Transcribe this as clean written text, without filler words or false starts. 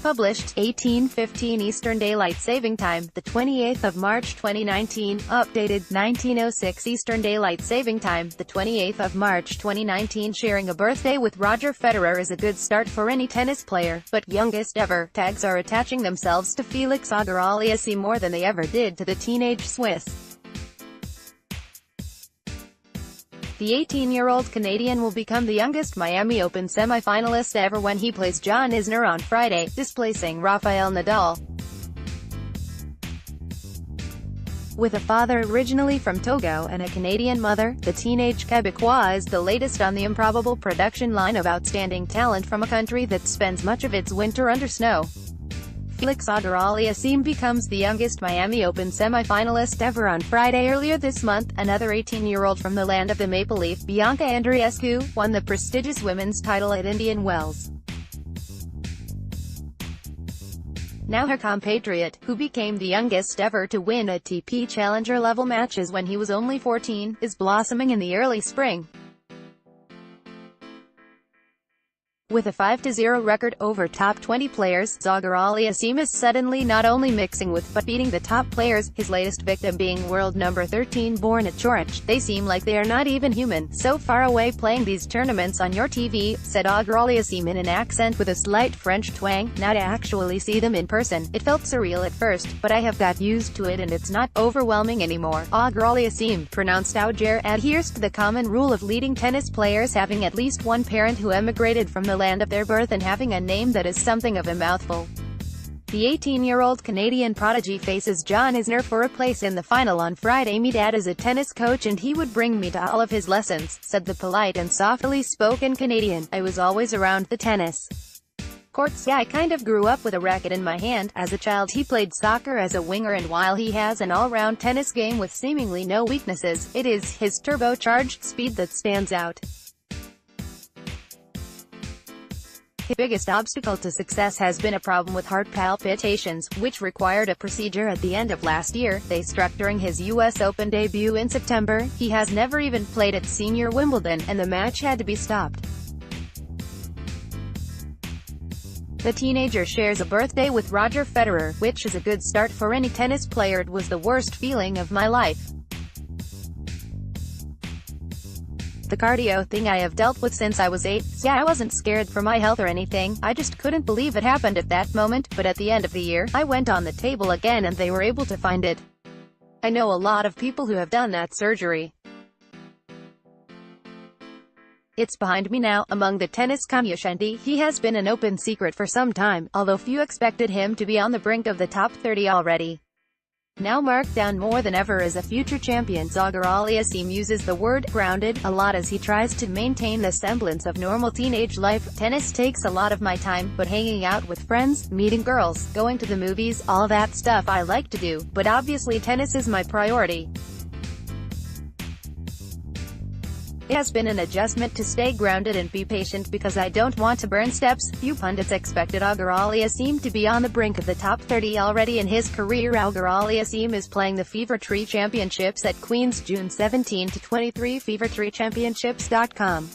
Published, 18:15 Eastern Daylight Saving Time, the 28th of March 2019. Updated, 19:06 Eastern Daylight Saving Time, the 28th of March 2019. Sharing a birthday with Roger Federer is a good start for any tennis player, but youngest ever tags are attaching themselves to Felix Auger-Aliassime more than they ever did to the teenage Swiss. The 18-year-old Canadian will become the youngest Miami Open semi-finalist ever when he plays John Isner on Friday, displacing Rafael Nadal. With a father originally from Togo and a Canadian mother, the teenage Quebecois is the latest on the improbable production line of outstanding talent from a country that spends much of its winter under snow. Felix Auger-Aliassime becomes the youngest Miami Open semi-finalist ever on Friday. Earlier this month, another 18-year-old from the land of the Maple Leaf, Bianca Andreescu, won the prestigious women's title at Indian Wells. Now her compatriot, who became the youngest ever to win ATP Challenger-level matches when he was only 14, is blossoming in the early spring. With a 5-0 record over top 20 players, Auger-Aliassime is suddenly not only mixing with but beating the top players, his latest victim being world number 13 born at Chorich. They seem like they are not even human, so far away playing these tournaments on your TV, said Auger-Aliassime in an accent with a slight French twang. Now to actually see them in person, it felt surreal at first, but I have got used to it and it's not overwhelming anymore. Auger-Aliassime, pronounced Auger, adheres to the common rule of leading tennis players having at least one parent who emigrated from the land of their birth and having a name that is something of a mouthful. The 18-year-old Canadian prodigy faces John Isner for a place in the final on Friday. "Me dad is a tennis coach and he would bring me to all of his lessons," said the polite and softly spoken Canadian. "I was always around the tennis courts. Yeah, I kind of grew up with a racket in my hand. As a child he played soccer as a winger, and while he has an all-round tennis game with seemingly no weaknesses, it is his turbocharged speed that stands out. His biggest obstacle to success has been a problem with heart palpitations, which required a procedure at the end of last year. They struck during his US Open debut in September. He has never even played at Senior Wimbledon, and the match had to be stopped." The teenager shares a birthday with Roger Federer, which is a good start for any tennis player. "It was the worst feeling of my life. The cardio thing I have dealt with since I was 8. Yeah, I wasn't scared for my health or anything, I just couldn't believe it happened at that moment, but at the end of the year, I went on the table again and they were able to find it. I know a lot of people who have done that surgery. It's behind me now." Among the tennis community, he has been an open secret for some time, although few expected him to be on the brink of the top 30 already. Now marked down more than ever as a future champion, Auger-Aliassime uses the word "grounded" a lot as he tries to maintain the semblance of normal teenage life. "Tennis takes a lot of my time, but hanging out with friends, meeting girls, going to the movies, all that stuff I like to do, but obviously tennis is my priority. It has been an adjustment to stay grounded and be patient because I don't want to burn steps." Few pundits expected Auger-Aliassime to be on the brink of the top 30 already in his career. Auger-Aliassime is playing the Fever Tree Championships at Queen's June 17 to 23. fevertreechampionships.com